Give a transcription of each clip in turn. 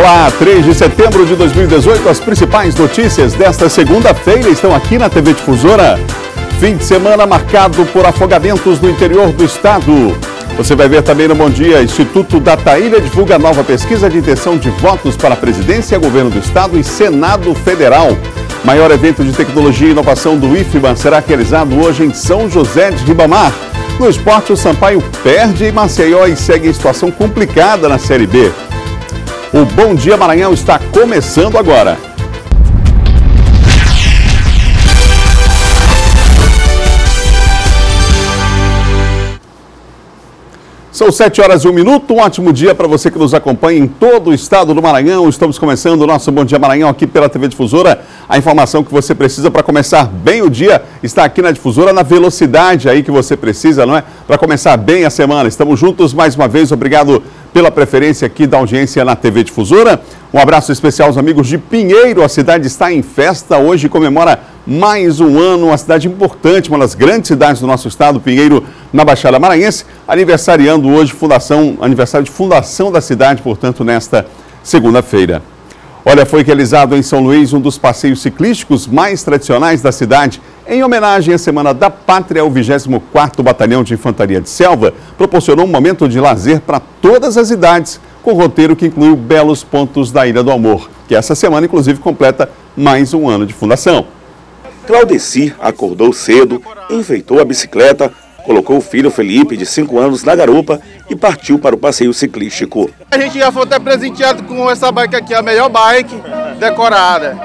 Olá, 3 de setembro de 2018, as principais notícias desta segunda-feira estão aqui na TV Difusora. Fim de semana marcado por afogamentos no interior do estado. Você vai ver também no Bom Dia, Instituto Dataília divulga nova pesquisa de intenção de votos para a presidência, governo do estado e Senado Federal. Maior evento de tecnologia e inovação do IFBA será realizado hoje em São José de Ribamar. No esporte, o Sampaio perde em Maceió e segue em situação complicada na Série B. O Bom Dia Maranhão está começando agora. São 7 horas e 1 minuto, um ótimo dia para você que nos acompanha em todo o estado do Maranhão. Estamos começando o nosso Bom Dia Maranhão aqui pela TV Difusora. A informação que você precisa para começar bem o dia está aqui na Difusora, na velocidade aí que você precisa, não é? Para começar bem a semana. Estamos juntos mais uma vez, obrigado pela preferência aqui da audiência na TV Difusora. Um abraço especial aos amigos de Pinheiro, a cidade está em festa, hoje comemora mais um ano, uma cidade importante, uma das grandes cidades do nosso estado, Pinheiro, na Baixada Maranhense, aniversariando hoje aniversário de fundação da cidade, portanto, nesta segunda-feira. Olha, foi realizado em São Luís um dos passeios ciclísticos mais tradicionais da cidade. Em homenagem à Semana da Pátria, o 24º Batalhão de Infantaria de Selva proporcionou um momento de lazer para todas as idades, com roteiro que incluiu belos pontos da Ilha do Amor, que essa semana, inclusive, completa mais um ano de fundação. Claudeci acordou cedo, enfeitou a bicicleta, colocou o filho Felipe, de 5 anos, na garupa e partiu para o passeio ciclístico. A gente já foi até presenteado com essa bike aqui, a melhor bike decorada.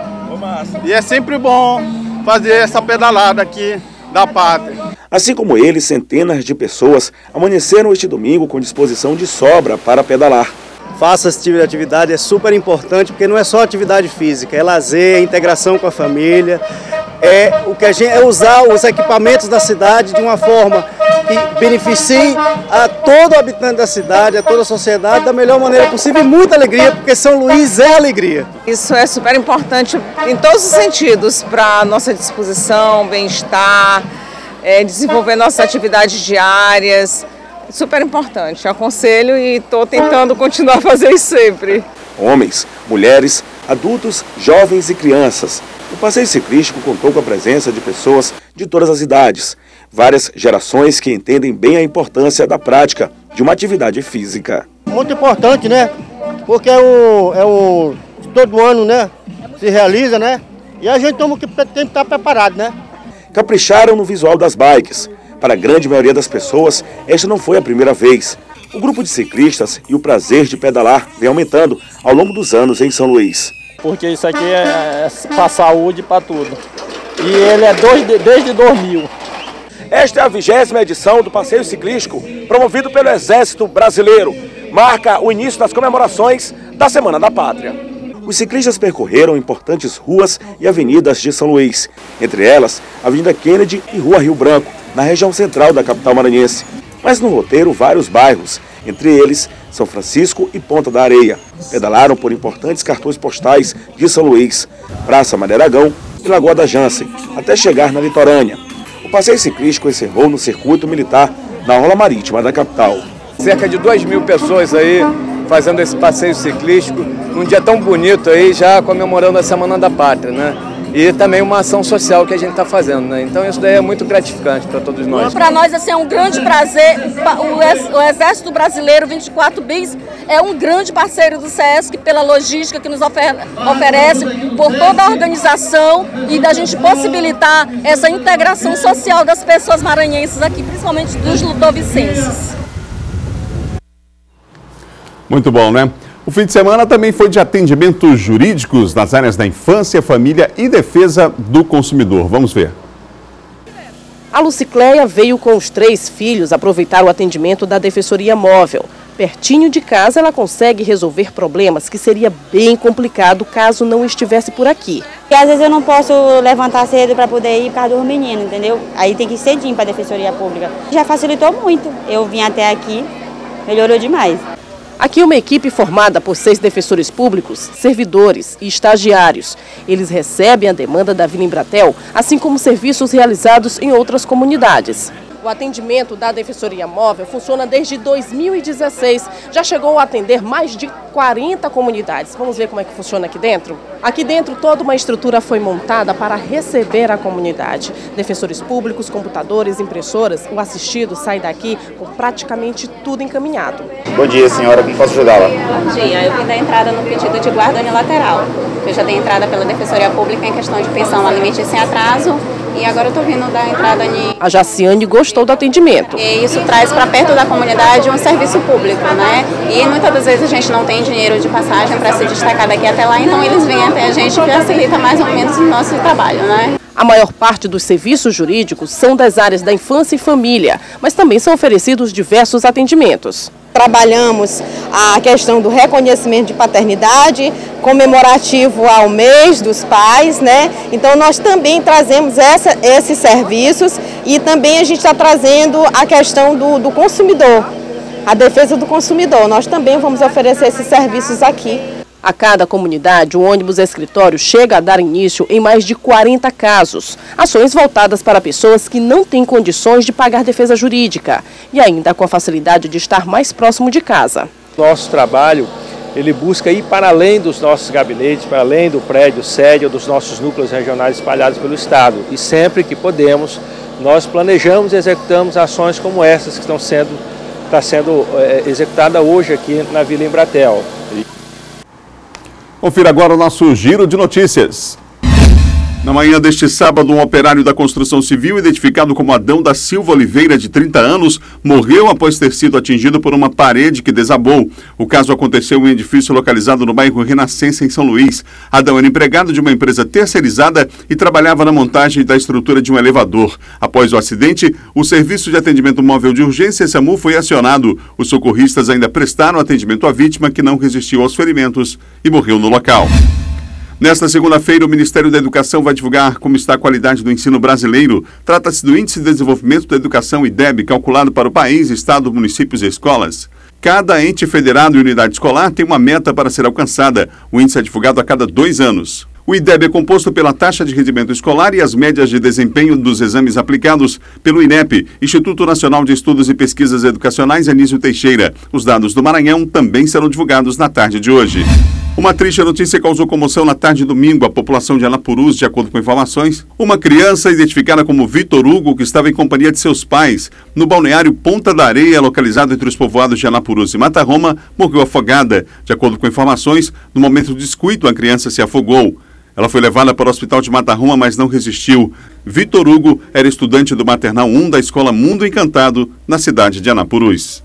E é sempre bom fazer essa pedalada aqui da pátria. Assim como ele, centenas de pessoas amanheceram este domingo com disposição de sobra para pedalar. Faça esse tipo de atividade, é super importante, porque não é só atividade física, é lazer, é integração com a família, é usar os equipamentos da cidade de uma forma que beneficie a todo habitante da cidade, a toda a sociedade, da melhor maneira possível, e muita alegria, porque São Luís é alegria. Isso é super importante em todos os sentidos, para a nossa disposição, bem-estar, desenvolver nossas atividades diárias. Super importante, aconselho e estou tentando continuar a fazer isso sempre. Homens, mulheres, adultos, jovens e crianças. O passeio ciclístico contou com a presença de pessoas de todas as idades, várias gerações que entendem bem a importância da prática de uma atividade física. Muito importante, né? Porque todo ano, né? Se realiza, né? E a gente tem que estar preparado, né? Capricharam no visual das bikes. Para a grande maioria das pessoas, esta não foi a primeira vez. O grupo de ciclistas e o prazer de pedalar vem aumentando ao longo dos anos em São Luís. Porque isso aqui é para saúde e para tudo. E ele é desde 2000. Esta é a 20ª edição do passeio ciclístico promovido pelo Exército Brasileiro. Marca o início das comemorações da Semana da Pátria. Os ciclistas percorreram importantes ruas e avenidas de São Luís. Entre elas, a Avenida Kennedy e Rua Rio Branco, na região central da capital maranhense. Mas no roteiro, vários bairros, entre eles São Francisco e Ponta da Areia. Pedalaram por importantes cartões postais de São Luís, Praça Maneiragão e Lagoa da Jansen, até chegar na Litorânea. O passeio ciclístico encerrou no circuito militar, na orla marítima da capital. Cerca de 2.000 pessoas aí fazendo esse passeio ciclístico, num dia tão bonito aí, já comemorando a Semana da Pátria, né? E também uma ação social que a gente está fazendo, né? Então isso daí é muito gratificante para todos nós. Para nós assim, é um grande prazer. O Exército Brasileiro 24 Bis é um grande parceiro do SESC pela logística que nos oferece, por toda a organização e da gente possibilitar essa integração social das pessoas maranhenses aqui, principalmente dos ludovicenses. Muito bom, né? O fim de semana também foi de atendimentos jurídicos nas áreas da infância, família e defesa do consumidor. Vamos ver. A Lucicleia veio com os 3 filhos aproveitar o atendimento da Defensoria Móvel. Pertinho de casa, ela consegue resolver problemas que seria bem complicado caso não estivesse por aqui. E às vezes eu não posso levantar cedo para poder ir por causa dos meninos, entendeu? Aí tem que ir cedinho para a Defensoria Pública. Já facilitou muito. Eu vim até aqui, melhorou demais. Aqui uma equipe formada por 6 defensores públicos, servidores e estagiários. Eles recebem a demanda da Vila Embratel, assim como serviços realizados em outras comunidades. O atendimento da Defensoria Móvel funciona desde 2016. Já chegou a atender mais de 40 comunidades. Vamos ver como é que funciona aqui dentro? Aqui dentro toda uma estrutura foi montada para receber a comunidade. Defensores públicos, computadores, impressoras. O assistido sai daqui com praticamente tudo encaminhado. Bom dia, senhora. Como posso ajudá-la? Bom dia. Eu vim dar entrada no pedido de guarda unilateral. Eu já dei entrada pela Defensoria Pública em questão de pensão alimentícia sem atraso. E agora eu estou vindo dar entrada em... A Jaciane gostou do atendimento. E isso traz para perto da comunidade um serviço público, né? E muitas das vezes a gente não tem dinheiro de passagem para se destacar daqui até lá, então eles vêm até a gente, que facilita mais ou menos o nosso trabalho, né? A maior parte dos serviços jurídicos são das áreas da infância e família, mas também são oferecidos diversos atendimentos. Trabalhamos a questão do reconhecimento de paternidade, comemorativo ao mês dos pais, né? Então nós também trazemos esses serviços e também a gente está trazendo a questão do consumidor, a defesa do consumidor. Nós também vamos oferecer esses serviços aqui. A cada comunidade, o ônibus escritório chega a dar início em mais de 40 casos. Ações voltadas para pessoas que não têm condições de pagar defesa jurídica e ainda com a facilidade de estar mais próximo de casa. Nosso trabalho, ele busca ir para além dos nossos gabinetes, para além do prédio sede ou dos nossos núcleos regionais espalhados pelo Estado. E sempre que podemos, nós planejamos e executamos ações como essas que está sendo executada hoje aqui na Vila Embratel. Confira agora o nosso giro de notícias. Na manhã deste sábado, um operário da construção civil, identificado como Adão da Silva Oliveira, de 30 anos, morreu após ter sido atingido por uma parede que desabou. O caso aconteceu em um edifício localizado no bairro Renascença, em São Luís. Adão era empregado de uma empresa terceirizada e trabalhava na montagem da estrutura de um elevador. Após o acidente, o Serviço de Atendimento Móvel de Urgência, SAMU, foi acionado. Os socorristas ainda prestaram atendimento à vítima, que não resistiu aos ferimentos e morreu no local. Nesta segunda-feira, o Ministério da Educação vai divulgar como está a qualidade do ensino brasileiro. Trata-se do Índice de Desenvolvimento da Educação, IDEB, calculado para o país, estado, municípios e escolas. Cada ente federado e unidade escolar tem uma meta para ser alcançada. O índice é divulgado a cada 2 anos. O IDEB é composto pela taxa de rendimento escolar e as médias de desempenho dos exames aplicados pelo INEP, Instituto Nacional de Estudos e Pesquisas Educacionais Anísio Teixeira. Os dados do Maranhão também serão divulgados na tarde de hoje. Uma triste notícia causou comoção na tarde de domingo. A população de Anapurus, de acordo com informações, uma criança identificada como Vitor Hugo, que estava em companhia de seus pais, no balneário Ponta da Areia, localizado entre os povoados de Anapurus e Mata Roma, morreu afogada. De acordo com informações, no momento do descuido, a criança se afogou. Ela foi levada para o hospital de Mata Roma, mas não resistiu. Vitor Hugo era estudante do Maternal 1 da Escola Mundo Encantado, na cidade de Anapurus.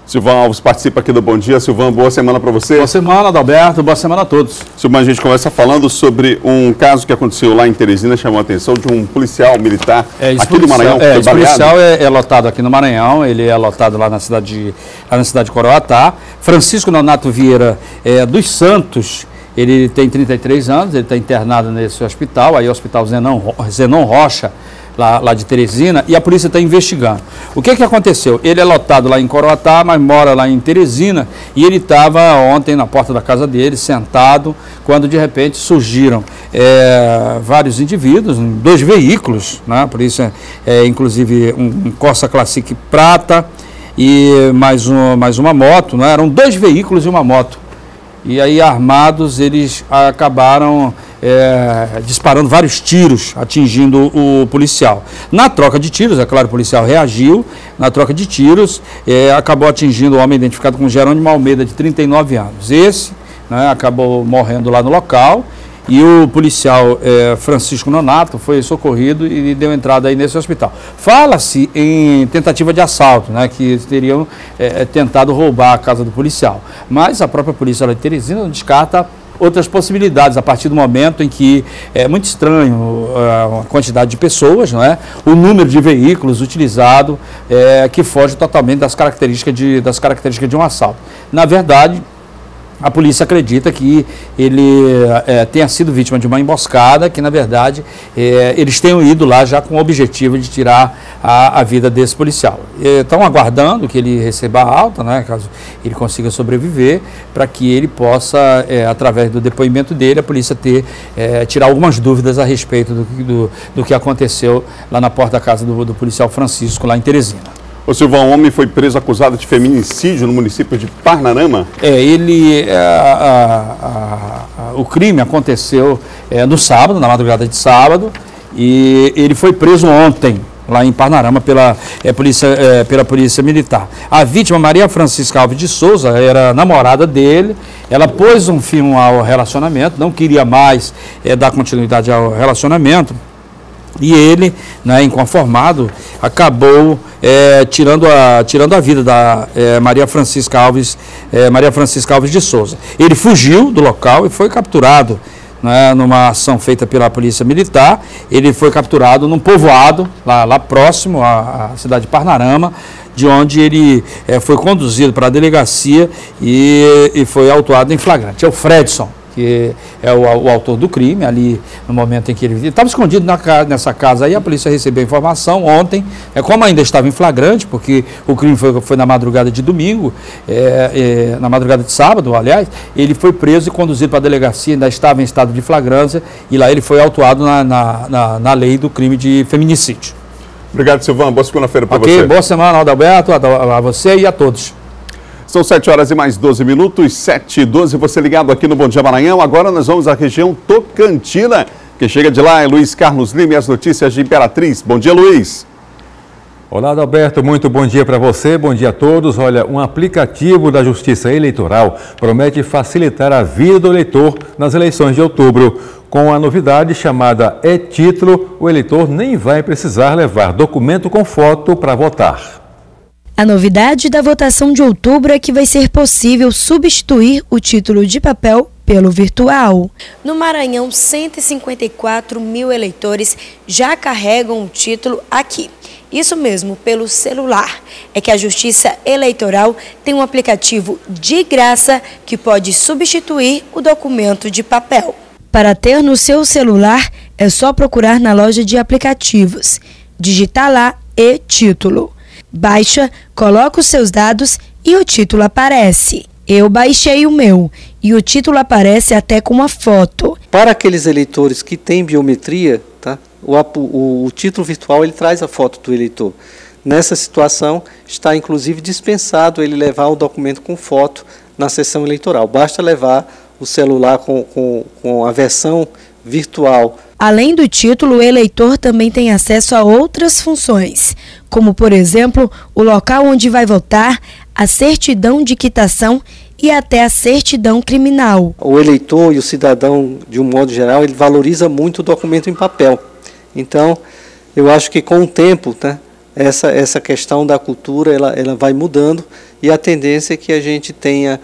Silvan Alves participa aqui do Bom Dia. Silvan, boa semana para você. Boa semana, Adalberto. Boa semana a todos. Silvan, a gente começa falando sobre um caso que aconteceu lá em Teresina, chamou a atenção de um policial militar aqui do Maranhão. Esse policial é lotado aqui no Maranhão, ele é lotado lá na cidade de Coroatá. Francisco Nonato Vieira dos Santos, ele tem 33 anos, ele está internado nesse hospital, aí o Hospital Zenon Rocha, lá de Teresina, e a polícia está investigando. O que aconteceu? Ele é lotado lá em Coroatá, mas mora lá em Teresina, e ele estava ontem na porta da casa dele, sentado, quando de repente surgiram vários indivíduos, 2 veículos, né? A polícia, inclusive um Corsa Classic prata e mais uma moto, né? Eram 2 veículos e uma moto. E aí, armados, eles acabaram disparando vários tiros, atingindo o policial. Na troca de tiros, é claro, o policial reagiu, na troca de tiros, acabou atingindo o homem identificado como Jerônimo Almeida, de 39 anos. Esse, né, acabou morrendo lá no local, e o policial Francisco Nonato foi socorrido e deu entrada aí nesse hospital. Fala-se em tentativa de assalto, né, que teriam tentado roubar a casa do policial. Mas a própria polícia lá de Teresina não descarta outras possibilidades, a partir do momento em que é muito estranho a quantidade de pessoas, não é? O número de veículos utilizado, que foge totalmente das características de um assalto. Na verdade, A polícia acredita que ele tenha sido vítima de uma emboscada, que na verdade eles tenham ido lá já com o objetivo de tirar a vida desse policial. Estão aguardando que ele receba a alta, né, caso ele consiga sobreviver, para que ele possa, através do depoimento dele, a polícia tirar algumas dúvidas a respeito do que aconteceu lá na porta da casa do policial Francisco, lá em Teresina. O Silvão, um homem foi preso acusado de feminicídio no município de Parnarama. O crime aconteceu no sábado, na madrugada de sábado, e ele foi preso ontem, lá em Parnarama, pela polícia militar. A vítima, Maria Francisca Alves de Souza, era namorada dele. Ela pôs um fim ao relacionamento, não queria mais dar continuidade ao relacionamento. E ele, né, inconformado, acabou tirando a vida da Maria Francisca Alves de Souza. Ele fugiu do local e foi capturado, né, numa ação feita pela polícia militar. Ele foi capturado num povoado lá próximo à cidade de Parnarama, de onde ele foi conduzido para a delegacia e foi autuado em flagrante. É o Fredson, que é o autor do crime, ali no momento em que ele estava escondido nessa casa aí. A polícia recebeu informação ontem, como ainda estava em flagrante, porque o crime foi na madrugada de domingo, na madrugada de sábado, aliás, ele foi preso e conduzido para a delegacia, ainda estava em estado de flagrância, e lá ele foi autuado na lei do crime de feminicídio. Obrigado, Silvão. Boa segunda-feira para você. Boa semana, Adalberto, a você e a todos. São 7 horas e mais 12 minutos, 7h12, você ligado aqui no Bom Dia Maranhão. Agora nós vamos à região Tocantina. Quem chega de lá é Luiz Carlos Lima e as notícias de Imperatriz. Bom dia, Luiz. Olá, Adalberto, muito bom dia para você, bom dia a todos. Olha, um aplicativo da Justiça Eleitoral promete facilitar a vida do eleitor nas eleições de outubro. Com a novidade chamada e-Título, o eleitor nem vai precisar levar documento com foto para votar. A novidade da votação de outubro é que vai ser possível substituir o título de papel pelo virtual. No Maranhão, 154 mil eleitores já carregam o título aqui. Isso mesmo, pelo celular. É que a Justiça Eleitoral tem um aplicativo de graça que pode substituir o documento de papel. Para ter no seu celular, é só procurar na loja de aplicativos. Digitar lá e-Título. Baixa, coloca os seus dados e o título aparece. Eu baixei o meu e o título aparece até com uma foto. Para aqueles eleitores que têm biometria, tá? O título virtual ele traz a foto do eleitor. Nessa situação, está inclusive dispensado ele levar o documento com foto na sessão eleitoral. Basta levar o celular com a versão virtual. Além do título, o eleitor também tem acesso a outras funções, como, por exemplo, o local onde vai votar, a certidão de quitação e até a certidão criminal. O eleitor e o cidadão, de um modo geral, ele valoriza muito o documento em papel. Então, eu acho que com o tempo, tá, essa questão da cultura ela vai mudando e a tendência é que a gente tenha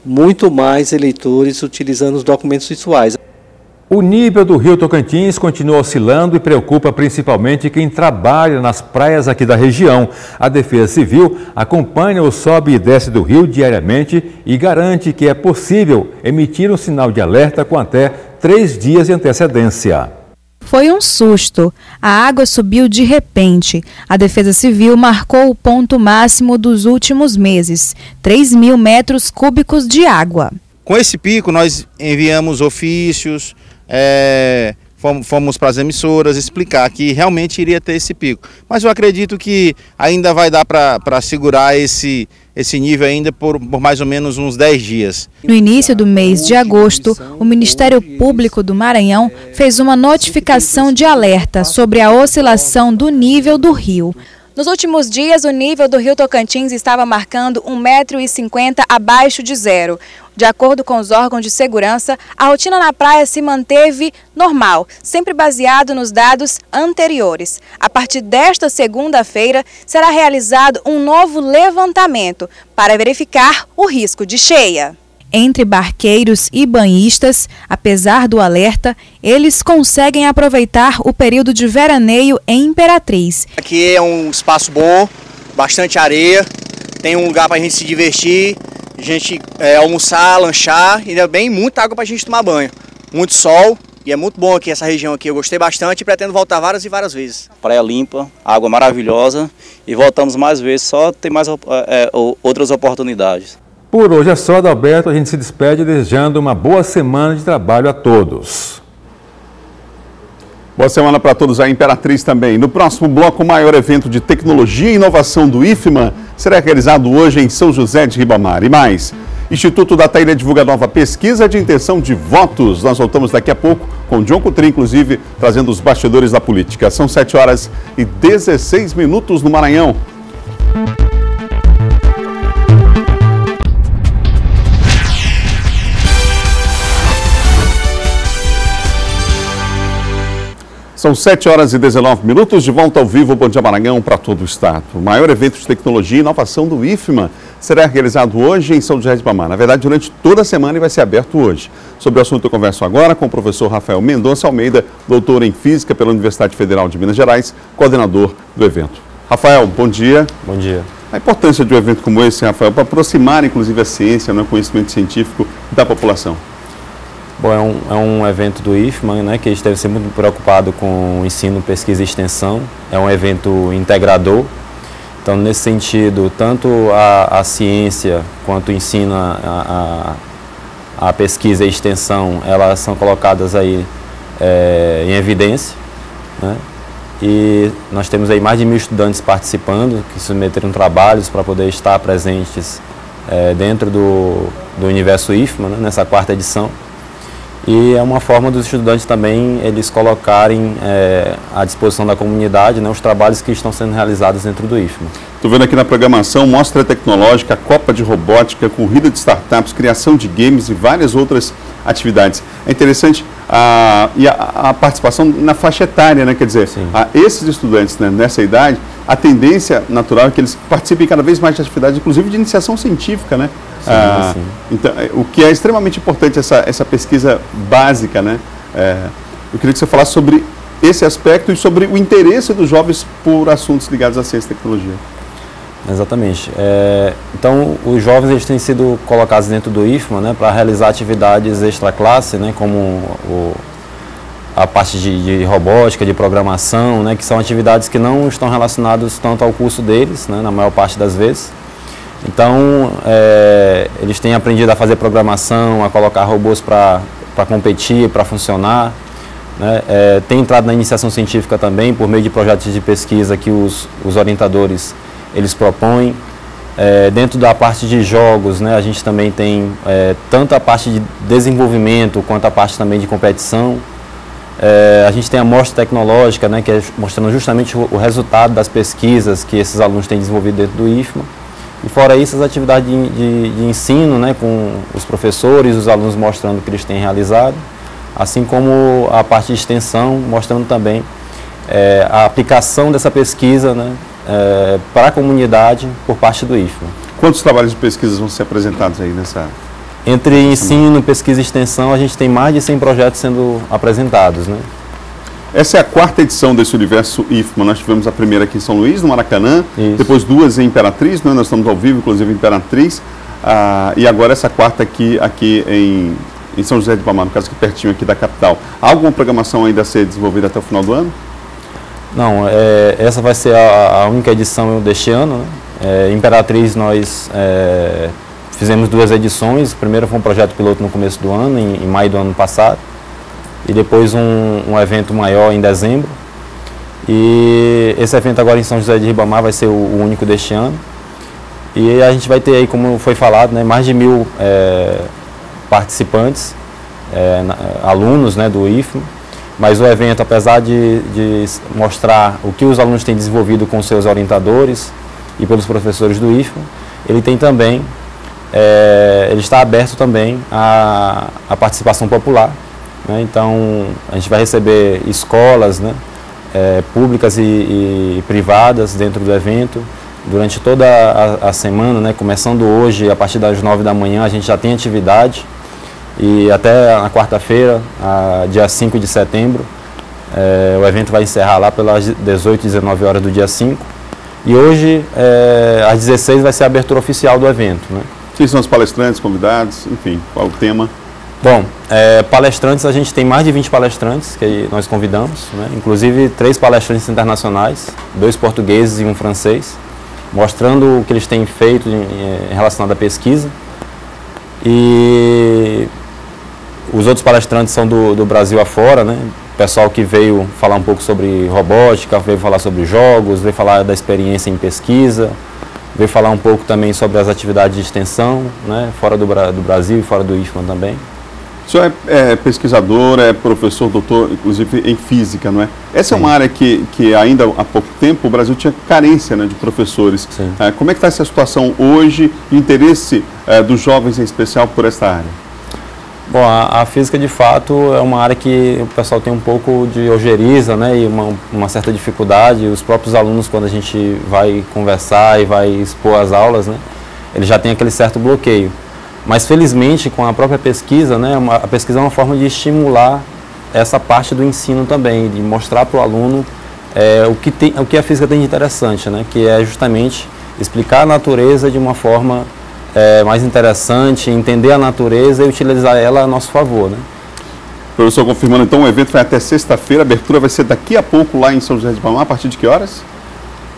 muito mais eleitores utilizando os documentos visuais. O nível do Rio Tocantins continua oscilando e preocupa principalmente quem trabalha nas praias aqui da região. A Defesa Civil acompanha o sobe e desce do rio diariamente e garante que é possível emitir um sinal de alerta com até 3 dias de antecedência. Foi um susto. A água subiu de repente. A Defesa Civil marcou o ponto máximo dos últimos meses, 3.000 metros cúbicos de água. Com esse pico, nós enviamos ofícios, fomos para as emissoras explicar que realmente iria ter esse pico. Mas eu acredito que ainda vai dar para segurar esse nível ainda por mais ou menos uns 10 dias. No início do mês de agosto, o Ministério Público do Maranhão fez uma notificação de alerta sobre a oscilação do nível do rio. Nos últimos dias, o nível do Rio Tocantins estava marcando 1,50 m abaixo de zero. De acordo com os órgãos de segurança, a rotina na praia se manteve normal, sempre baseado nos dados anteriores. A partir desta segunda-feira, será realizado um novo levantamento para verificar o risco de cheia. Entre barqueiros e banhistas, apesar do alerta, eles conseguem aproveitar o período de veraneio em Imperatriz. Aqui é um espaço bom, bastante areia, tem um lugar para a gente se divertir a gente almoçar, lanchar, e ainda bem muita água para a gente tomar banho. Muito sol, e é muito bom aqui essa região aqui, eu gostei bastante e pretendo voltar várias e várias vezes. Praia limpa, água maravilhosa e voltamos mais vezes, só tem mais outras oportunidades. Por hoje é só, Adalberto, a gente se despede desejando uma boa semana de trabalho a todos. Boa semana para todos aí, Imperatriz também. No próximo bloco, o maior evento de tecnologia e inovação do IFMA será realizado hoje em São José de Ribamar. E mais, Instituto Data Ilha divulga nova pesquisa de intenção de votos. Nós voltamos daqui a pouco com o John Coutrin, inclusive, trazendo os bastidores da política. São 7h16 no Maranhão. São 7h19, de volta ao vivo, Bom Dia Maranhão para todo o estado. O maior evento de tecnologia e inovação do IFMA será realizado hoje em São José de Ribamar. Na verdade, durante toda a semana e vai ser aberto hoje. Sobre o assunto eu converso agora com o professor Rafael Mendonça Almeida, doutor em Física pela Universidade Federal de Minas Gerais, coordenador do evento. Rafael, bom dia. Bom dia. A importância de um evento como esse, Rafael, para aproximar inclusive a ciência, o conhecimento científico da população. Bom, é um evento do IFMA, né, que esteve sempre muito preocupado com ensino, pesquisa e extensão. É um evento integrador. Então, nesse sentido, tanto a ciência quanto o ensino, a pesquisa e a extensão, elas são colocadas aí em evidência, né? E nós temos aí mais de 1.000 estudantes participando, que submeteram trabalhos para poder estar presentes dentro do universo IFMA, né, nessa 4ª edição. E é uma forma dos estudantes também eles colocarem à disposição da comunidade, né, os trabalhos que estão sendo realizados dentro do IFMA. Estou vendo aqui na programação, mostra tecnológica, Copa de Robótica, corrida de startups, criação de games e várias outras atividades. É interessante a participação na faixa etária, né? Quer dizer, esses estudantes, né, nessa idade, a tendência natural é que eles participem cada vez mais de atividades, inclusive de iniciação científica, né? Sim. Então, o que é extremamente importante, essa pesquisa básica, né? Eu queria que você falasse sobre esse aspecto e sobre o interesse dos jovens por assuntos ligados à ciência e tecnologia. Exatamente. Então, os jovens eles têm sido colocados dentro do IFMA, né, para realizar atividades extra-classe, né, como a parte de robótica, de programação, né, que são atividades que não estão relacionadas tanto ao curso deles, né, na maior parte das vezes. Então, eles têm aprendido a fazer programação, a colocar robôs para competir, para funcionar, né? Tem entrado na iniciação científica também, por meio de projetos de pesquisa que os orientadores eles propõem. Dentro da parte de jogos, né, a gente também tem tanto a parte de desenvolvimento quanto a parte também de competição. A gente tem a mostra tecnológica, né, que é mostrando justamente o resultado das pesquisas que esses alunos têm desenvolvido dentro do IFMA. E fora isso, as atividades de ensino, né, com os professores, os alunos mostrando o que eles têm realizado, assim como a parte de extensão, mostrando também a aplicação dessa pesquisa, né, para a comunidade por parte do IFMA. Quantos trabalhos de pesquisa vão ser apresentados aí nessa? Entre ensino, pesquisa e extensão, a gente tem mais de 100 projetos sendo apresentados, né? Essa é a 4ª edição desse universo IFMA. Nós tivemos a primeira aqui em São Luís, no Maracanã, depois 2 em Imperatriz, né? Nós estamos ao vivo, inclusive em Imperatriz, e agora essa 4ª aqui em São José de Ribamar, no caso aqui pertinho aqui da capital. Há alguma programação ainda a ser desenvolvida até o final do ano? Não, essa vai ser a única edição deste ano, né? Imperatriz nós fizemos 2 edições. A primeira foi um projeto piloto no começo do ano, em maio do ano passado. E depois um evento maior em dezembro. E esse evento agora em São José de Ribamar vai ser o único deste ano. E a gente vai ter aí, como foi falado, né, mais de 1.000 participantes, alunos, né, do IFMA. Mas o evento, apesar de mostrar o que os alunos têm desenvolvido com seus orientadores e pelos professores do IFMA, ele tem também, ele está aberto também à participação popular. Né? Então, a gente vai receber escolas, né, públicas e privadas dentro do evento. Durante toda a semana, né, começando hoje, a partir das 9 da manhã, a gente já tem atividade. E até na quarta-feira, dia 5 de setembro, o evento vai encerrar lá pelas 18, 19 horas do dia 5. E hoje, às 16, vai ser a abertura oficial do evento, né? Quem são os palestrantes, convidados, enfim, qual o tema? Bom, palestrantes, a gente tem mais de 20 palestrantes que nós convidamos, né? Inclusive 3 palestrantes internacionais, 2 portugueses e 1 francês, mostrando o que eles têm feito em relação à pesquisa. E os outros palestrantes são do Brasil afora, né? Pessoal que veio falar um pouco sobre robótica, veio falar sobre jogos, veio falar da experiência em pesquisa, veio falar um pouco também sobre as atividades de extensão, né? Fora do Brasil e fora do IFMA também. O senhor é pesquisador, é professor, doutor, inclusive em física, não é? Essa é uma área que ainda há pouco tempo o Brasil tinha carência, né, de professores. Como é que está essa situação hoje e o interesse dos jovens em especial por essa área? Bom, a física de fato é uma área que o pessoal tem um pouco de ojeriza, né, e uma certa dificuldade. Os próprios alunos, quando a gente vai conversar e vai expor as aulas, né, eles já têm aquele certo bloqueio. Mas felizmente com a própria pesquisa, né, a pesquisa é uma forma de estimular essa parte do ensino também, de mostrar para o aluno o que a física tem de interessante, né, que é justamente explicar a natureza de uma forma mais interessante, entender a natureza e utilizar ela a nosso favor, né. Professor, confirmando então, o evento vai até sexta-feira, a abertura vai ser daqui a pouco lá em São José de Ribamar, a partir de que horas?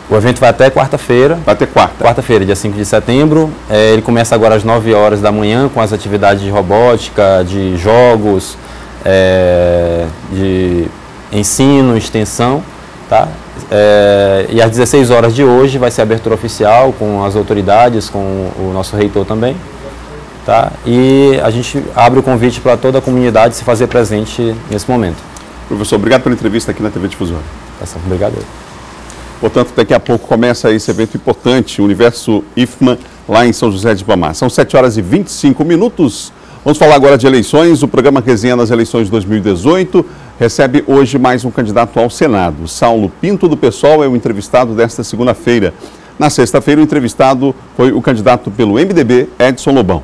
O evento vai até quarta-feira. Vai até quarta? Quarta-feira, dia 5 de setembro. Ele começa agora às 9 horas da manhã com as atividades de robótica, de jogos, de ensino, extensão. Tá? E às 16 horas de hoje vai ser a abertura oficial com as autoridades, com o nosso reitor também. Tá? E a gente abre o convite para toda a comunidade se fazer presente nesse momento. Professor, obrigado pela entrevista aqui na TV Difusora. Obrigado. Portanto, daqui a pouco começa esse evento importante, o Universo IFMA, lá em São José de Ribamar. São 7 horas e 25 minutos. Vamos falar agora de eleições. O programa Resenha nas eleições de 2018 recebe hoje mais um candidato ao Senado. Saulo Pinto, do PSOL, é o entrevistado desta segunda-feira. Na sexta-feira, o entrevistado foi o candidato pelo MDB, Edson Lobão.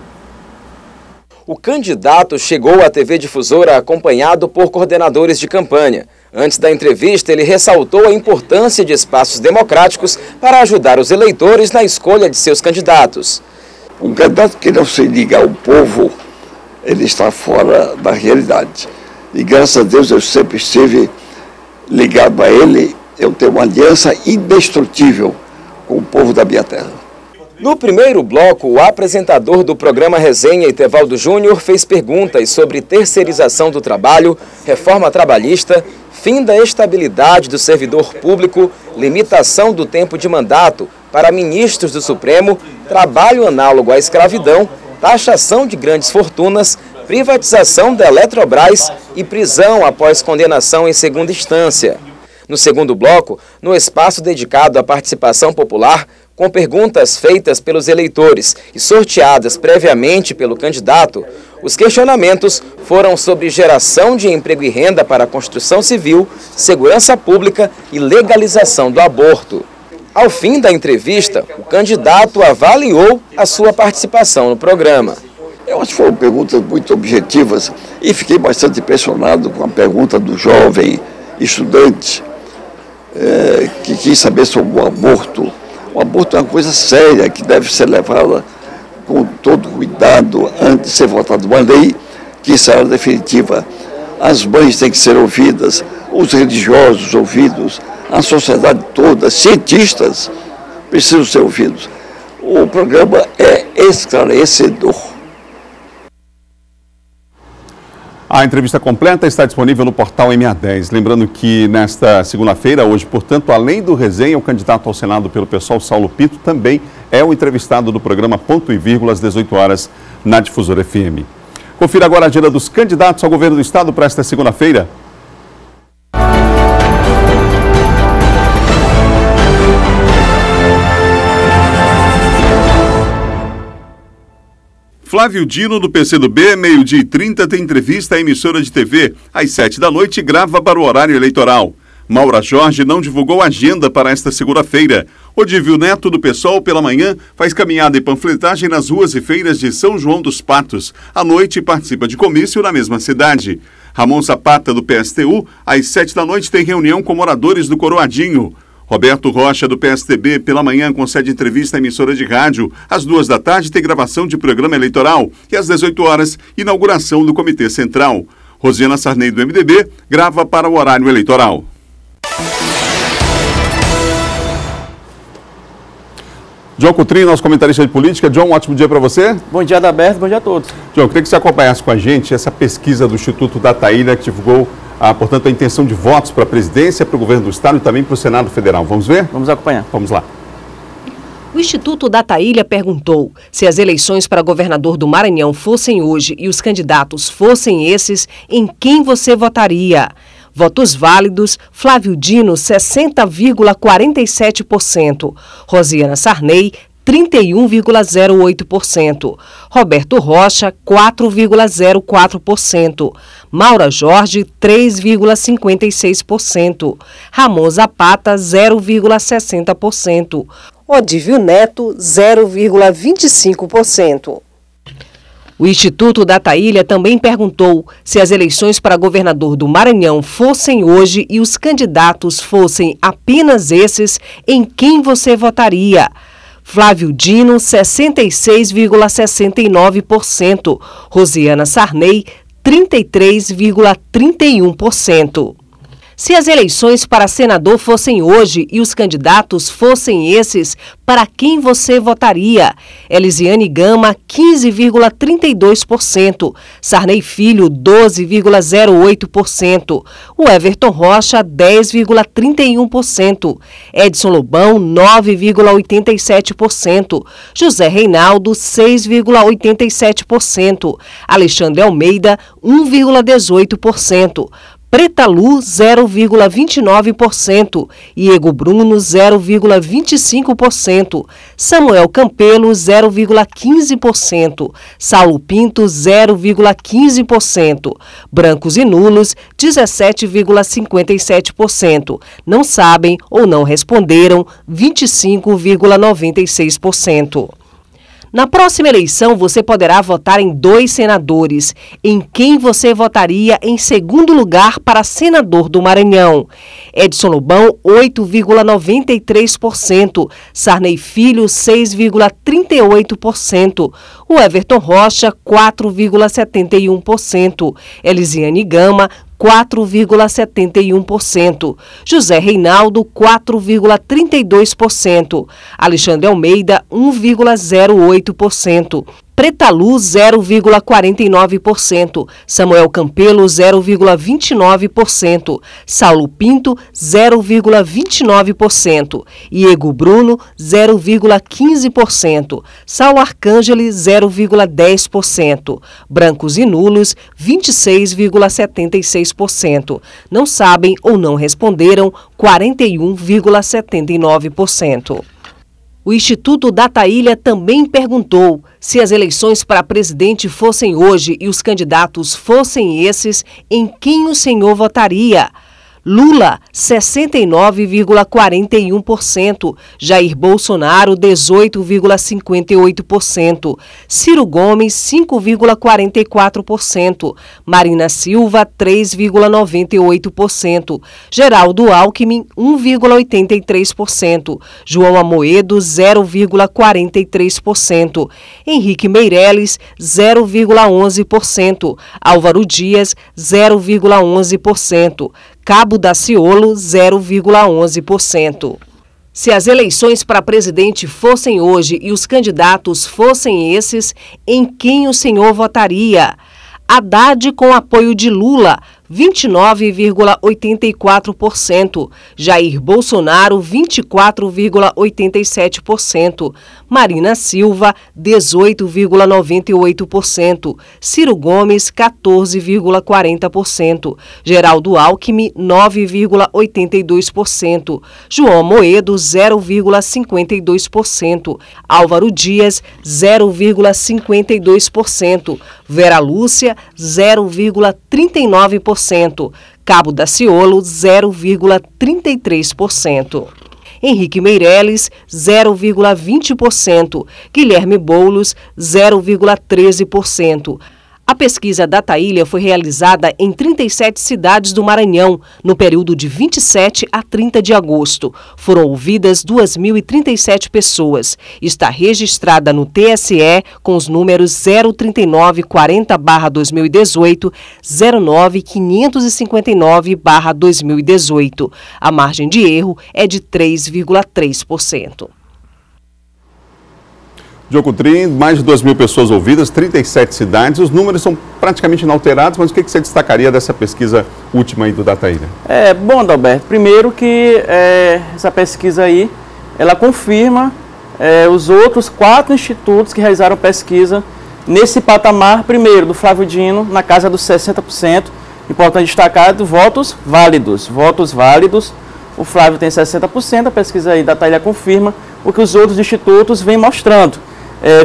O candidato chegou à TV Difusora acompanhado por coordenadores de campanha. Antes da entrevista, ele ressaltou a importância de espaços democráticos para ajudar os eleitores na escolha de seus candidatos. Um candidato que não se liga ao povo, ele está fora da realidade. E graças a Deus eu sempre estive ligado a ele, eu tenho uma aliança indestrutível com o povo da minha terra. No primeiro bloco, o apresentador do programa Resenha, Etevaldo Júnior, fez perguntas sobre terceirização do trabalho, reforma trabalhista, fim da estabilidade do servidor público, limitação do tempo de mandato para ministros do Supremo, trabalho análogo à escravidão, taxação de grandes fortunas, privatização da Eletrobras e prisão após condenação em segunda instância. No segundo bloco, no espaço dedicado à participação popular, com perguntas feitas pelos eleitores e sorteadas previamente pelo candidato, os questionamentos foram sobre geração de emprego e renda para a construção civil, segurança pública e legalização do aborto. Ao fim da entrevista, o candidato avaliou a sua participação no programa. Eu acho que foram perguntas muito objetivas e fiquei bastante impressionado com a pergunta do jovem estudante que quis saber sobre o aborto. O aborto é uma coisa séria que deve ser levada com todo cuidado antes de ser votada uma lei que será definitiva. As mães têm que ser ouvidas, os religiosos ouvidos, a sociedade toda, cientistas precisam ser ouvidos. O programa é esclarecedor. A entrevista completa está disponível no portal MA10. Lembrando que nesta segunda-feira, hoje, portanto, além do Resenha, o candidato ao Senado pelo PSOL, Saulo Pinto, também é o entrevistado do programa Ponto e Vírgula, às 18 horas, na Difusora FM. Confira agora a agenda dos candidatos ao governo do Estado para esta segunda-feira. Flávio Dino, do PCdoB, 12h30, tem entrevista à emissora de TV. Às 7 da noite, grava para o horário eleitoral. Maura Jorge não divulgou agenda para esta segunda-feira. Odívio Neto, do PSOL, pela manhã, faz caminhada e panfletagem nas ruas e feiras de São João dos Patos. À noite, participa de comício na mesma cidade. Ramon Zapata, do PSTU, às 7 da noite, tem reunião com moradores do Coroadinho. Roberto Rocha, do PSDB, pela manhã concede entrevista à emissora de rádio. Às 14h tem gravação de programa eleitoral e às 18h, inauguração do Comitê Central. Rosiana Sarney, do MDB, grava para o horário eleitoral. John Coutrinho, nosso comentarista de política. John, um ótimo dia para você. Bom dia, Adalberto, bom dia a todos. John, eu queria que você acompanhasse com a gente essa pesquisa do Instituto Dataília, que divulgou, portanto, a intenção de votos para a presidência, para o governo do Estado e também para o Senado Federal. Vamos ver? Vamos acompanhar. Vamos lá. O Instituto Dataília perguntou se as eleições para governador do Maranhão fossem hoje e os candidatos fossem esses, em quem você votaria? Votos válidos, Flávio Dino, 60,47%. Rosiana Sarney, 31,08%. Roberto Rocha, 4,04%. Maura Jorge, 3,56%. Ramon Zapata, 0,60%. Odívio Neto, 0,25%. O Instituto Dataília também perguntou se as eleições para governador do Maranhão fossem hoje e os candidatos fossem apenas esses, em quem você votaria? Flávio Dino, 66,69%. Rosiana Sarney, 33,31%. Se as eleições para senador fossem hoje e os candidatos fossem esses, para quem você votaria? Elisiane Gama, 15,32%. Sarney Filho, 12,08%. O Everton Rocha, 10,31%. Edson Lobão, 9,87%. José Reinaldo, 6,87%. Alexandre Almeida, 1,18%. Preta Lu, 0,29%, Iego Bruno, 0,25%, Samuel Campelo, 0,15%, Saulo Pinto, 0,15%, brancos e nulos, 17,57%, não sabem ou não responderam, 25,96%. Na próxima eleição, você poderá votar em 2 senadores. Em quem você votaria em segundo lugar para senador do Maranhão? Edson Lobão, 8,93%. Sarney Filho, 6,38%. O Everton Rocha, 4,71%. Elisiane Gama, 4,71%. José Reinaldo, 4,32%. Alexandre Almeida, 1,08%. Preta Lu, 0,49%. Samuel Campelo, 0,29%. Saulo Pinto, 0,29%. Iego Bruno, 0,15%. Saulo Arcângeli, 0,10%. Brancos e nulos, 26,76%. Não sabem ou não responderam, 41,79%. O Instituto Dataília também perguntou se as eleições para presidente fossem hoje e os candidatos fossem esses, em quem o senhor votaria? Lula, 69,41%. Jair Bolsonaro, 18,58%. Ciro Gomes, 5,44%. Marina Silva, 3,98%. Geraldo Alckmin, 1,83%. João Amoedo, 0,43%. Henrique Meirelles, 0,11%. Álvaro Dias, 0,11%. Cabo Daciolo, 0,11%. Se as eleições para presidente fossem hoje e os candidatos fossem esses, em quem o senhor votaria? Haddad com apoio de Lula, 29,84%. Jair Bolsonaro, 24,87%. Marina Silva, 18,98%. Ciro Gomes, 14,40%. Geraldo Alckmin, 9,82%. João Amoedo, 0,52%. Álvaro Dias, 0,52%. Vera Lúcia, 0,39%. Cabo Daciolo, 0,33%. Henrique Meirelles, 0,20%. Guilherme Boulos, 0,13%. A pesquisa Dataília foi realizada em 37 cidades do Maranhão, no período de 27 a 30 de agosto. Foram ouvidas 2.037 pessoas. Está registrada no TSE com os números 03940/2018, 09559/2018. A margem de erro é de 3,3%. Diogo Trim, mais de 2.000 pessoas ouvidas, 37 cidades, os números são praticamente inalterados, mas o que você destacaria dessa pesquisa última aí do Dataília? Bom, Adalberto, primeiro que essa pesquisa aí, ela confirma os outros 4 institutos que realizaram pesquisa nesse patamar, primeiro do Flávio Dino, na casa dos 60%, importante destacar, de votos válidos. O Flávio tem 60%, a pesquisa aí da Dataília confirma o que os outros institutos vêm mostrando.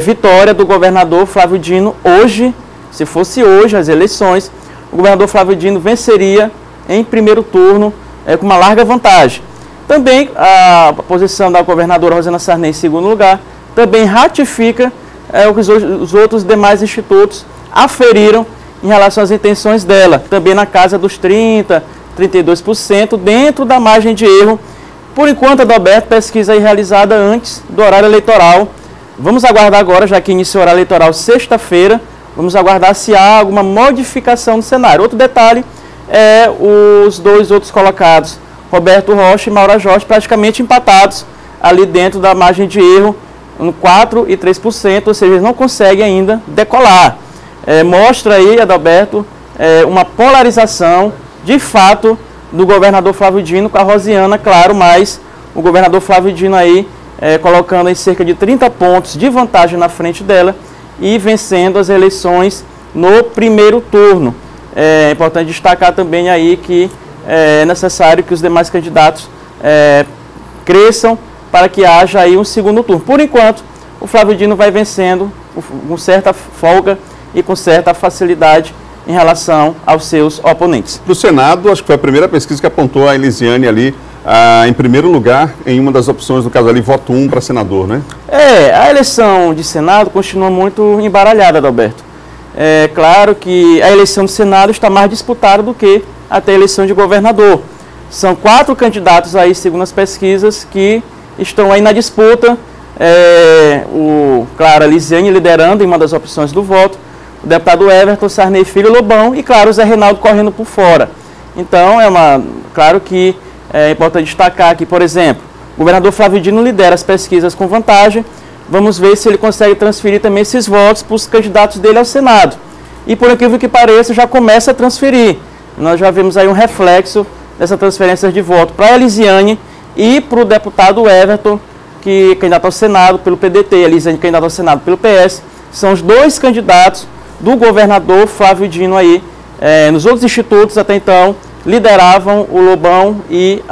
Vitória do governador Flávio Dino hoje, se fosse hoje as eleições, o governador Flávio Dino venceria em primeiro turno com uma larga vantagem. Também a posição da governadora Rosana Sarney em segundo lugar, também ratifica o que os outros demais institutos aferiram em relação às intenções dela, também na casa dos 30%, 32%, dentro da margem de erro. Por enquanto, Adalberto, pesquisa aí realizada antes do horário eleitoral. Vamos aguardar agora, já que iniciou o horário eleitoral sexta-feira, vamos aguardar se há alguma modificação no cenário. Outro detalhe é os 2 outros colocados, Roberto Rocha e Maura Jorge, praticamente empatados ali dentro da margem de erro, 4% e 3%, ou seja, eles não conseguem ainda decolar. Mostra aí, Adalberto, uma polarização, de fato, do governador Flávio Dino com a Rosiana, claro, mas o governador Flávio Dino aí colocando em cerca de 30 pontos de vantagem na frente dela e vencendo as eleições no primeiro turno. É importante destacar também aí que é necessário que os demais candidatos cresçam para que haja aí um segundo turno. Por enquanto, o Flávio Dino vai vencendo com certa folga e com certa facilidade em relação aos seus oponentes. Do Senado, acho que foi a primeira pesquisa que apontou a Elisiane ali em primeiro lugar em uma das opções, no caso ali, voto 1 para senador, né? A eleição de Senado continua muito embaralhada, Adalberto. É claro que a eleição de Senado está mais disputada do que até a eleição de governador. São 4 candidatos aí, segundo as pesquisas, que estão aí na disputa. Claro, a Elisiane liderando em uma das opções do voto, o deputado Everton, Sarney Filho, Lobão e, claro, o Zé Reinaldo correndo por fora. Então, claro que é importante destacar que, por exemplo, o governador Flávio Dino lidera as pesquisas com vantagem. Vamos ver se ele consegue transferir também esses votos para os candidatos dele ao Senado. E, por incrível que pareça, já começa a transferir. Nós já vemos aí um reflexo dessa transferência de voto para a Elisiane e para o deputado Everton, que é candidato ao Senado pelo PDT, e a Elisiane candidato ao Senado pelo PS. São os 2 candidatos do governador Flávio Dino aí. Nos outros institutos, até então, lideravam o Lobão e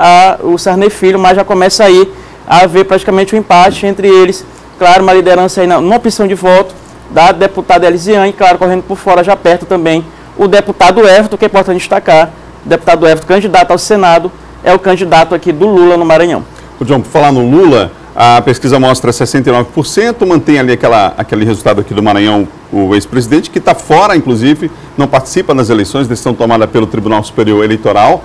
o Sarney Filho, mas já começa aí a haver praticamente um empate entre eles. Claro, uma liderança aí numa opção de voto da deputada Elisiane, claro, correndo por fora já perto também o deputado Everton, que é importante destacar. O deputado Everton, candidato ao Senado, é o candidato aqui do Lula no Maranhão. John, por falar no Lula, a pesquisa mostra 69%, mantém ali aquele resultado aqui do Maranhão, o ex-presidente, que está fora, inclusive, não participa nas eleições, decisão tomada pelo Tribunal Superior Eleitoral.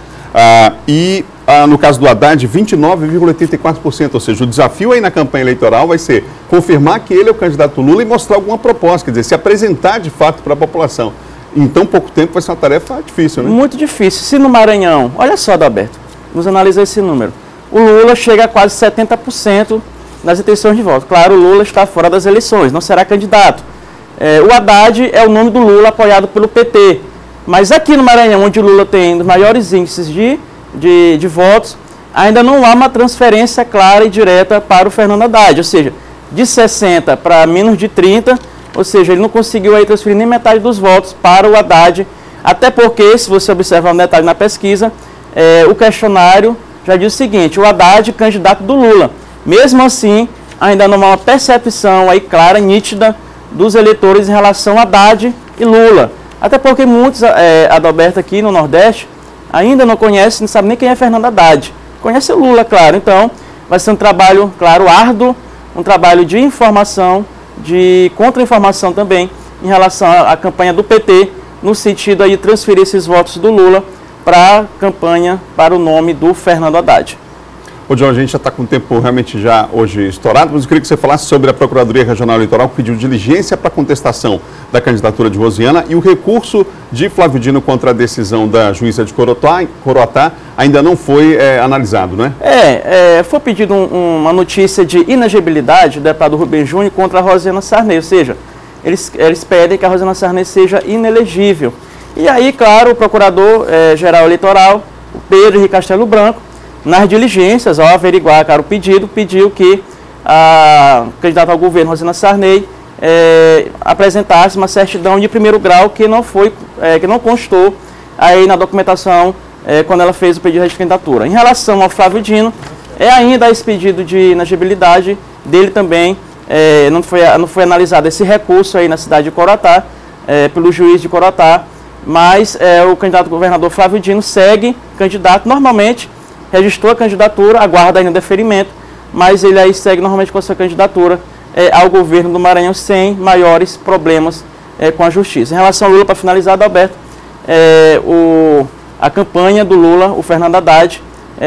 No caso do Haddad, 29,84%, ou seja, o desafio aí na campanha eleitoral vai ser confirmar que ele é o candidato Lula e mostrar alguma proposta, quer dizer, se apresentar de fato para a população. Em tão pouco tempo vai ser uma tarefa difícil, né? Muito difícil. Se no Maranhão, olha só, Adalberto, vamos analisar esse número. O Lula chega a quase 70% nas intenções de voto. Claro, o Lula está fora das eleições, não será candidato. O Haddad é o nome do Lula apoiado pelo PT. Mas aqui no Maranhão, onde o Lula tem os maiores índices de votos, ainda não há uma transferência clara e direta para o Fernando Haddad. Ou seja, de 60 para menos de 30, ou seja, ele não conseguiu aí transferir nem metade dos votos para o Haddad. Até porque, se você observar um detalhe na pesquisa, o questionário já diz o seguinte: o Haddad, candidato do Lula. Mesmo assim, ainda não há uma percepção aí clara, nítida, dos eleitores em relação a Haddad e Lula. Até porque muitos, Adalberto, aqui no Nordeste, ainda não conhecem, não sabem nem quem é Fernando Haddad. Conhece o Lula, claro. Então, vai ser um trabalho, claro, árduo, um trabalho de informação, de contra-informação também, em relação à campanha do PT, no sentido aí de transferir esses votos do Lula para a campanha para o nome do Fernando Haddad. Ô, John, a gente já está com o tempo realmente já hoje estourado, mas eu queria que você falasse sobre a Procuradoria Regional Eleitoral que pediu diligência para a contestação da candidatura de Rosiana e o recurso de Flávio Dino contra a decisão da juíza de Coroatá ainda não foi analisado, né? Foi pedido uma notícia de inagibilidade do deputado Rubem Júnior contra a Rosiana Sarney, ou seja, eles pedem que a Rosiana Sarney seja inelegível. E aí, claro, o Procurador-Geral Eleitoral, o Pedro Henrique Castelo Branco, nas diligências, ao averiguar o pedido, pediu que a candidata ao governo, Rosiana Sarney, apresentasse uma certidão de primeiro grau que não constou aí na documentação quando ela fez o pedido de candidatura. Em relação ao Flávio Dino, ainda esse pedido de inagibilidade dele também, não foi analisado esse recurso aí na cidade de Coroatá, pelo juiz de Coroatá, mas o candidato governador Flávio Dino segue candidato normalmente, registrou a candidatura, aguarda ainda o deferimento, mas ele aí segue normalmente com a sua candidatura ao governo do Maranhão sem maiores problemas com a justiça. Em relação ao Lula, para finalizar, Adalberto, a campanha do Lula, o Fernando Haddad,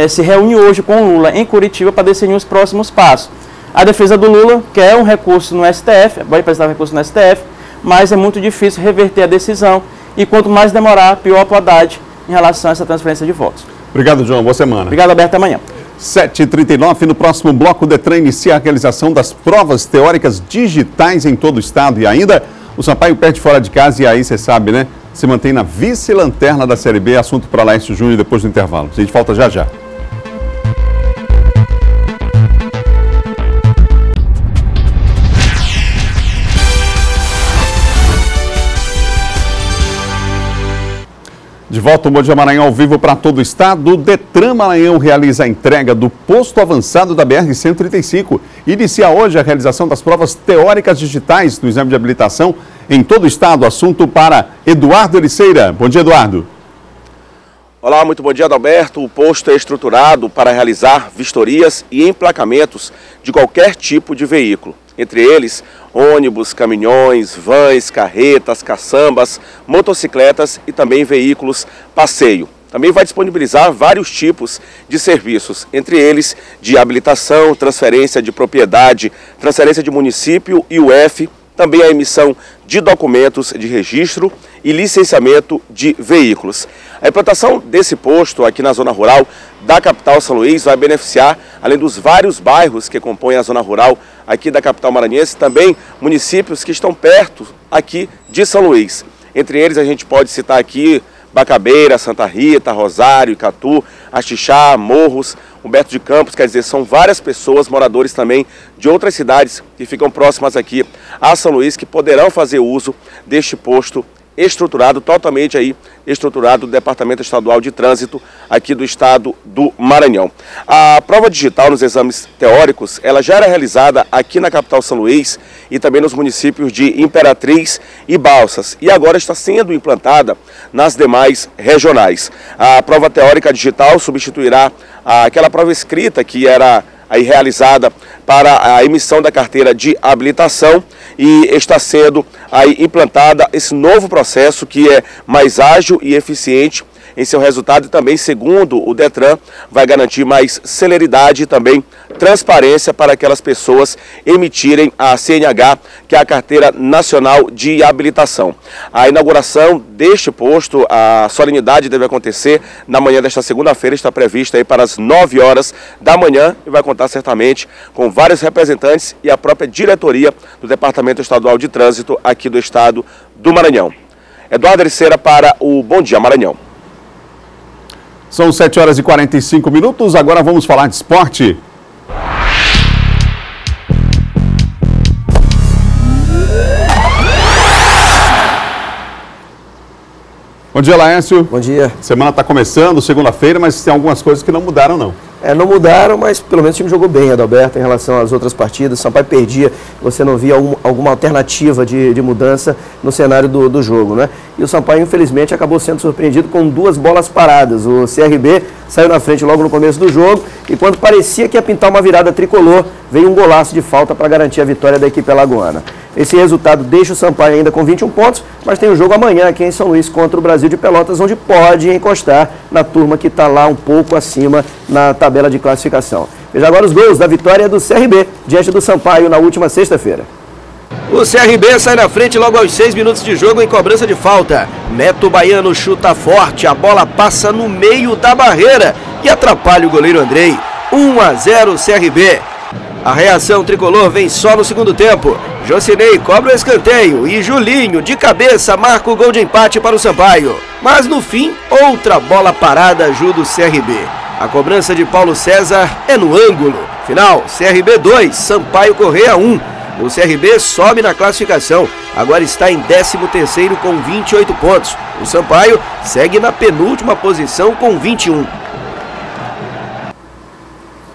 se reúne hoje com o Lula em Curitiba para definir os próximos passos. A defesa do Lula quer um recurso no STF, vai apresentar um recurso no STF, mas é muito difícil reverter a decisão e quanto mais demorar, pior para o Haddad em relação a essa transferência de votos. Obrigado, João. Boa semana. Obrigado, Alberto. Até amanhã. 7h39, no próximo bloco, o Detran inicia a realização das provas teóricas digitais em todo o estado. E ainda, o Sampaio perde fora de casa e aí, você sabe, né? Se mantém na vice-lanterna da Série B. Assunto para Laércio Júnior depois do intervalo. A gente volta já já. De volta ao Bom Dia Maranhão ao vivo para todo o estado. O Detran Maranhão realiza a entrega do posto avançado da BR-135. Inicia hoje a realização das provas teóricas digitais do exame de habilitação em todo o estado. Assunto para Eduardo Ericeira. Bom dia, Eduardo. Olá, muito bom dia, Adalberto. O posto é estruturado para realizar vistorias e emplacamentos de qualquer tipo de veículo. Entre eles, ônibus, caminhões, vans, carretas, caçambas, motocicletas e também veículos passeio. Também vai disponibilizar vários tipos de serviços, entre eles de habilitação, transferência de propriedade, transferência de município e UF, também a emissão de documentos de registro e licenciamento de veículos. A implantação desse posto aqui na zona rural da capital São Luís vai beneficiar, além dos vários bairros que compõem a zona rural aqui da capital maranhense, também municípios que estão perto aqui de São Luís. Entre eles a gente pode citar aqui Bacabeira, Santa Rita, Rosário, Icatu, Axixá, Morros, Humberto de Campos, quer dizer, são várias pessoas, moradores também de outras cidades que ficam próximas aqui a São Luís, que poderão fazer uso deste posto estruturado, totalmente aí estruturado do Departamento Estadual de Trânsito aqui do estado do Maranhão. A prova digital nos exames teóricos, ela já era realizada aqui na capital São Luís e também nos municípios de Imperatriz e Balsas e agora está sendo implantada nas demais regionais. A prova teórica digital substituirá aquela prova escrita que era aí realizada para a emissão da carteira de habilitação e está sendo aí implantada esse novo processo que é mais ágil e eficiente em seu resultado e também, segundo o Detran, vai garantir mais celeridade e também transparência para aquelas pessoas emitirem a CNH, que é a Carteira Nacional de Habilitação. A inauguração deste posto, a solenidade deve acontecer na manhã desta segunda-feira, está prevista aí para as 9 horas da manhã e vai contar certamente com vários representantes e a própria diretoria do Departamento Estadual de Trânsito aqui do estado do Maranhão. Eduardo Ericeira para o Bom Dia Maranhão. São 7h45, agora vamos falar de esporte. Bom dia, Laércio. Bom dia. Semana está começando, segunda-feira, mas tem algumas coisas que não mudaram, não. Não mudaram, mas pelo menos o time jogou bem, Adalberto, em relação às outras partidas. O Sampaio perdia, você não via alguma alternativa de mudança no cenário do jogo, né? E o Sampaio, infelizmente, acabou sendo surpreendido com 2 bolas paradas. O CRB saiu na frente logo no começo do jogo e quando parecia que ia pintar uma virada tricolor, veio um golaço de falta para garantir a vitória da equipe alagoana. Esse resultado deixa o Sampaio ainda com 21 pontos, mas tem o jogo amanhã aqui em São Luís contra o Brasil de Pelotas, onde pode encostar na turma que está lá um pouco acima na tabela de classificação. Veja agora os gols da vitória do CRB diante do Sampaio na última sexta-feira. O CRB sai na frente logo aos 6 minutos de jogo em cobrança de falta. Neto Baiano chuta forte, a bola passa no meio da barreira e atrapalha o goleiro Andrei. 1-0 CRB. A reação tricolor vem só no segundo tempo. Jocinei cobra o escanteio e Julinho, de cabeça, marca o gol de empate para o Sampaio. Mas no fim, outra bola parada ajuda o CRB. A cobrança de Paulo César é no ângulo. Final, CRB 2, Sampaio Corrêa 1. O CRB sobe na classificação, agora está em 13º com 28 pontos. O Sampaio segue na penúltima posição com 21.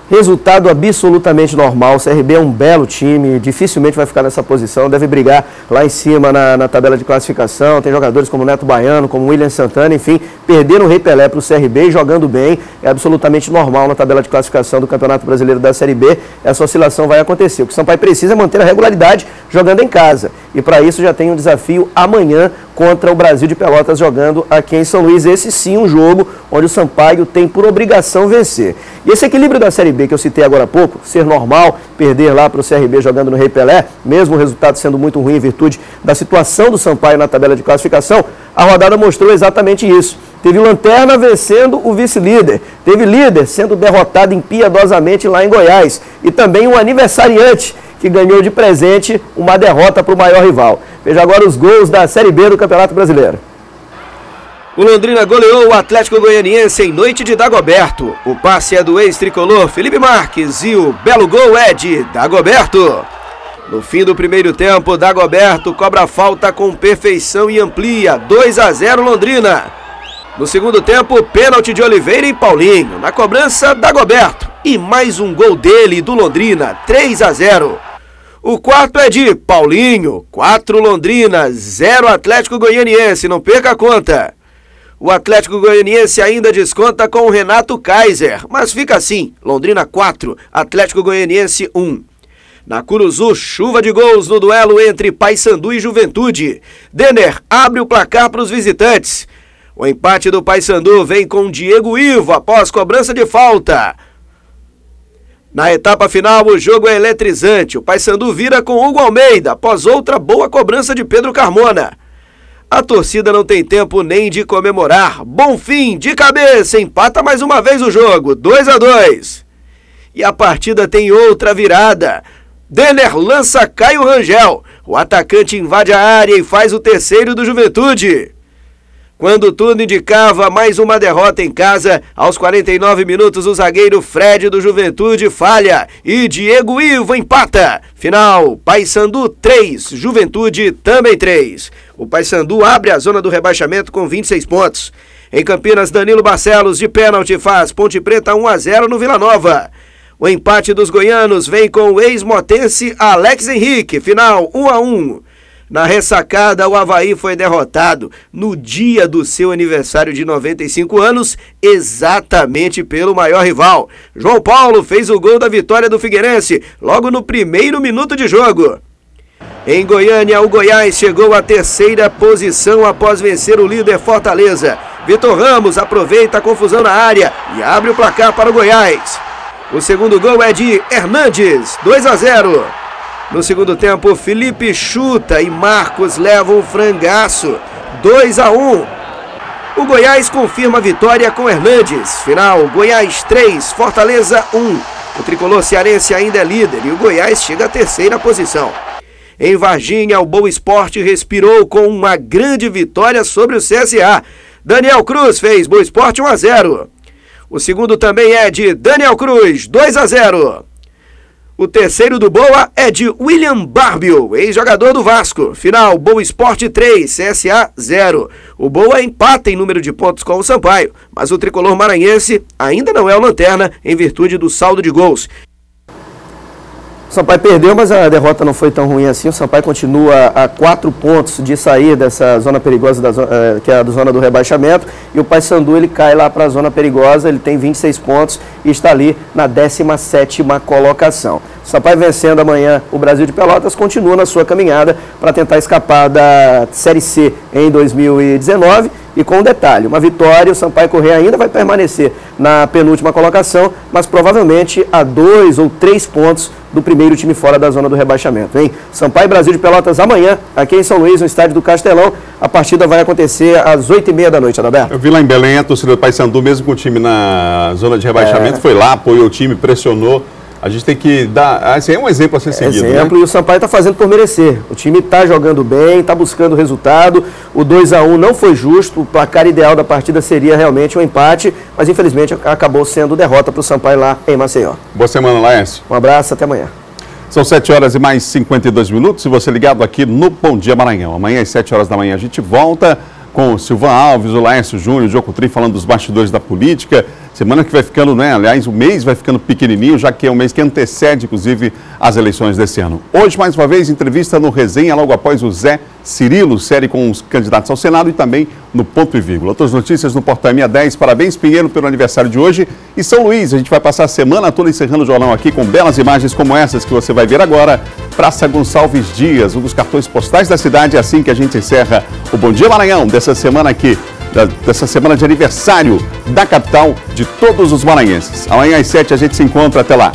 Resultado absolutamente normal, o CRB é um belo time, dificilmente vai ficar nessa posição, deve brigar lá em cima na tabela de classificação, tem jogadores como Neto Baiano, como William Santana, enfim, perderam o Rei Pelé para o CRB e jogando bem, é absolutamente normal na tabela de classificação do Campeonato Brasileiro da Série B, essa oscilação vai acontecer. O que o Sampaio precisa é manter a regularidade jogando em casa, e para isso já tem um desafio amanhã contra o Brasil de Pelotas jogando aqui em São Luís. Esse sim um jogo onde o Sampaio tem por obrigação vencer. E esse equilíbrio da Série B que eu citei agora há pouco, ser normal perder lá para o CRB jogando no Rei Pelé, mesmo o resultado sendo muito ruim em virtude da situação do Sampaio na tabela de classificação, a rodada mostrou exatamente isso. Teve o Lanterna vencendo o vice-líder, teve líder sendo derrotado impiedosamente lá em Goiás e também um aniversariante que ganhou de presente uma derrota para o maior rival. Veja agora os gols da Série B do Campeonato Brasileiro. O Londrina goleou o Atlético Goianiense em noite de Dagoberto. O passe é do ex-tricolor Felipe Marques e o belo gol é de Dagoberto. No fim do primeiro tempo, Dagoberto cobra a falta com perfeição e amplia. 2-0 Londrina. No segundo tempo, pênalti de Oliveira e Paulinho. Na cobrança, Dagoberto. E mais um gol dele do Londrina. 3-0. O quarto é de Paulinho. 4 Londrina, 0 Atlético Goianiense. Não perca a conta. O Atlético Goianiense ainda desconta com o Renato Kaiser, mas fica assim, Londrina 4, Atlético Goianiense 1. Na Curuzu, chuva de gols no duelo entre Paysandu e Juventude. Denner abre o placar para os visitantes. O empate do Paysandu vem com Diego Ivo após cobrança de falta. Na etapa final, o jogo é eletrizante. O Paysandu vira com Hugo Almeida após outra boa cobrança de Pedro Carmona. A torcida não tem tempo nem de comemorar. Bonfim, de cabeça, empata mais uma vez o jogo, 2-2. E a partida tem outra virada. Denner lança Caio Rangel. O atacante invade a área e faz o terceiro do Juventude. Quando tudo indicava mais uma derrota em casa, aos 49 minutos o zagueiro Fred do Juventude falha e Diego Ivo empata. Final, Paysandu 3, Juventude também 3. O Paysandu abre a zona do rebaixamento com 26 pontos. Em Campinas, Danilo Barcelos de pênalti faz Ponte Preta 1-0 no Vila Nova. O empate dos goianos vem com o ex-motense Alex Henrique, final 1-1. Na ressacada, o Avaí foi derrotado no dia do seu aniversário de 95 anos, exatamente pelo maior rival. João Paulo fez o gol da vitória do Figueirense, logo no primeiro minuto de jogo. Em Goiânia, o Goiás chegou à 3ª posição após vencer o líder Fortaleza. Vitor Ramos aproveita a confusão na área e abre o placar para o Goiás. O segundo gol é de Hernandes, 2-0. No segundo tempo, Felipe chuta e Marcos leva um frangaço, 2-1. O Goiás confirma a vitória com Hernandes. Final, Goiás 3, Fortaleza 1. O tricolor cearense ainda é líder e o Goiás chega à 3ª posição. Em Varginha, o Boa Esporte respirou com uma grande vitória sobre o CSA. Daniel Cruz fez Boa Esporte 1-0. O segundo também é de Daniel Cruz, 2-0. O terceiro do Boa é de William Barbio, ex-jogador do Vasco. Final, Boa Esporte 3, CSA 0. O Boa empata em número de pontos com o Sampaio, mas o tricolor maranhense ainda não é o lanterna em virtude do saldo de gols. O Sampaio perdeu, mas a derrota não foi tão ruim assim. O Sampaio continua a 4 pontos de sair dessa zona perigosa, que é a zona do rebaixamento. E o Paysandu, ele cai lá para a zona perigosa, ele tem 26 pontos e está ali na 17ª colocação. O Sampaio vencendo amanhã o Brasil de Pelotas continua na sua caminhada para tentar escapar da Série C em 2019 e com um detalhe, uma vitória, o Sampaio Corrêa ainda vai permanecer na penúltima colocação, mas provavelmente a 2 ou 3 pontos do primeiro time fora da zona do rebaixamento, hein? Sampaio Brasil de Pelotas amanhã, aqui em São Luís, no estádio do Castelão. A partida vai acontecer às 8h30 da noite, Adalberto. Eu vi lá em Belém a torcida do Paysandu, mesmo com o time na zona de rebaixamento, foi lá, apoiou o time, pressionou. A gente tem que dar, esse é um exemplo a ser seguido, exemplo, né? E o Sampaio está fazendo por merecer. O time está jogando bem, está buscando resultado. O 2-1 não foi justo, o placar ideal da partida seria realmente um empate, mas infelizmente acabou sendo derrota para o Sampaio lá em Maceió. Boa semana, Laércio. Um abraço, até amanhã. São 7h mais 52, você ligado aqui no Bom Dia Maranhão. Amanhã às 7h da manhã a gente volta com o Silvan Alves, o Laércio Júnior, o Jocutrim falando dos bastidores da política. Semana que vai ficando, né? Aliás, o mês vai ficando pequenininho, já que é um mês que antecede, inclusive, as eleições desse ano. Hoje, mais uma vez, entrevista no Resenha, logo após o Zé Cirilo, série com os candidatos ao Senado e também no Ponto e Vírgula. Outras notícias no Portal MA10. Parabéns, Pinheiro, pelo aniversário de hoje. E São Luís, a gente vai passar a semana toda encerrando o jornal aqui com belas imagens como essas que você vai ver agora. Praça Gonçalves Dias, um dos cartões postais da cidade. É assim que a gente encerra o Bom Dia Maranhão dessa semana aqui. Dessa semana de aniversário da capital de todos os maranhenses. Amanhã às 7 a gente se encontra. Até lá.